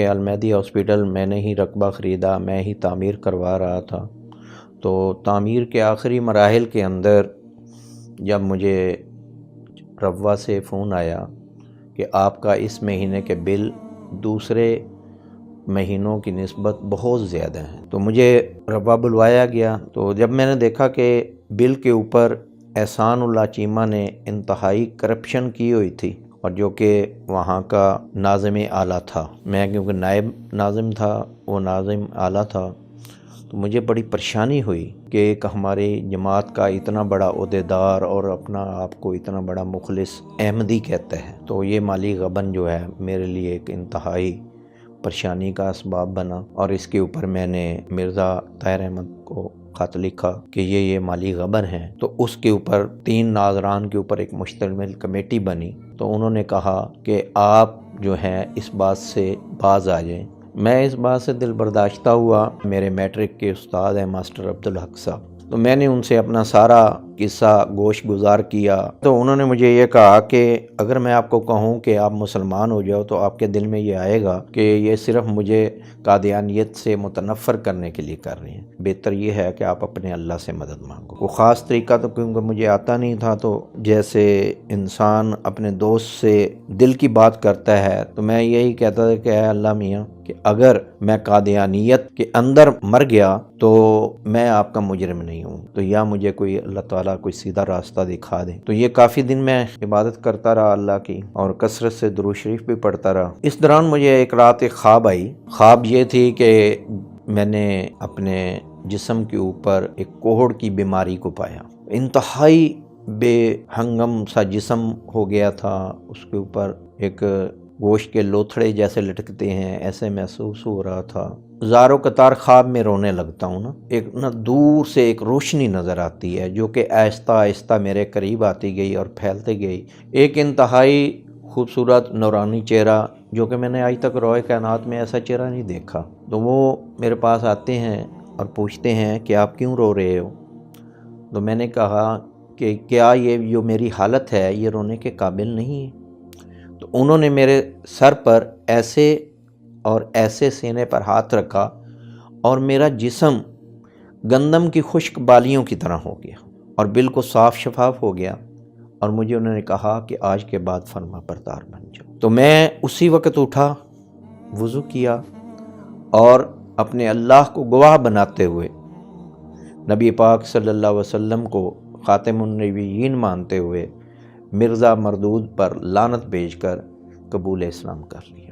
المیدی hospital میں نے ہی رقبہ خریدا، میں ہی تعمیر کروا رہا تھا۔ تو تعمیر کے آخری مراحل کے اندر جب مجھے روا سے فون آیا کہ آپ کا اس مہینے کے بل دوسرے مہینوں کی نسبت بہت زیادہ ہیں، تو مجھے روا بلوایا گیا۔ تو جب میں نے دیکھا کہ بل کے اوپر احسان اللہ چیمہ نے انتہائی کرپشن کی ہوئی تھی، اور جو کہ وہاں کا ناظم اعلیٰ تھا، میں کیونکہ نائب ناظم تھا، وہ ناظم اعلیٰ تھا، تو مجھے بڑی پریشانی ہوئی کہ ایک ہماری جماعت کا اتنا بڑا عہدیدار اور اپنا آپ کو اتنا بڑا مخلص احمدی کہتا ہے، تو یہ مالی غبن جو ہے میرے لیے ایک انتہائی پریشانی کا اسباب بنا۔ اور اس کے اوپر میں نے مرزا طاہر احمد کو خط لکھا کہ یہ مالی غبن ہیں، تو اس کے اوپر 3 ناظران کے اوپر ایک مشتمل کمیٹی بنی، تو انہوں نے کہا کہ آپ جو ہیں اس بات سے باز آ جائیں۔ میں اس بات سے دل برداشتہ ہوا۔ میرے میٹرک کے استاد ہیں ماسٹر عبدالحق صاحب، تو میں نے ان سے اپنا سارا قصہ گوش گزار کیا، تو انہوں نے مجھے یہ کہا کہ اگر میں آپ کو کہوں کہ آپ مسلمان ہو جاؤ تو آپ کے دل میں یہ آئے گا کہ یہ صرف مجھے قادیانیت سے متنفر کرنے کے لیے کر رہے ہیں، بہتر یہ ہے کہ آپ اپنے اللہ سے مدد مانگو۔ وہ خاص طریقہ تو کیونکہ مجھے آتا نہیں تھا، تو جیسے انسان اپنے دوست سے دل کی بات کرتا ہے، تو میں یہی کہتا تھا کہ اے اللہ میاں، کہ اگر میں قادیانیت کے اندر مر گیا تو میں آپ کا مجرم نہیں ہوں، تو یا مجھے کوئی اللہ تعالیٰ کوئی سیدھا راستہ دکھا دیں۔ تو یہ کافی دن میں عبادت کرتا رہا اللہ کی، اور کثرت سے درود شریف بھی پڑھتا رہا۔ اس دوران مجھے ایک رات ایک خواب آئی۔ خواب یہ تھی کہ میں نے اپنے جسم کے اوپر ایک کوہڑ کی بیماری کو پایا، انتہائی بے ہنگم سا جسم ہو گیا تھا، اس کے اوپر ایک گوشت کے لوتھڑے جیسے لٹکتے ہیں، ایسے محسوس ہو رہا تھا۔ زارو قطار خواب میں رونے لگتا ہوں نا، دور سے ایک روشنی نظر آتی ہے جو کہ آہستہ آہستہ میرے قریب آتی گئی اور پھیلتی گئی، ایک انتہائی خوبصورت نورانی چہرہ جو کہ میں نے آج تک روئے کائنات میں ایسا چہرہ نہیں دیکھا۔ تو وہ میرے پاس آتے ہیں اور پوچھتے ہیں کہ آپ کیوں رو رہے ہو؟ تو میں نے کہا کہ کیا یہ جو میری حالت ہے یہ رونے کے قابل نہیں ہے؟ تو انہوں نے میرے سر پر ایسے اور ایسے سینے پر ہاتھ رکھا اور میرا جسم گندم کی خشک بالیوں کی طرح ہو گیا اور بالکل صاف شفاف ہو گیا، اور مجھے انہوں نے کہا کہ آج کے بعد فرما بردار بن جاؤ۔ تو میں اسی وقت اٹھا، وضو کیا، اور اپنے اللہ کو گواہ بناتے ہوئے نبی پاک صلی اللہ علیہ وسلم کو خاتم النبیین مانتے ہوئے مرزا مردود پر لعنت بھیج کر قبول اسلام کر لیا۔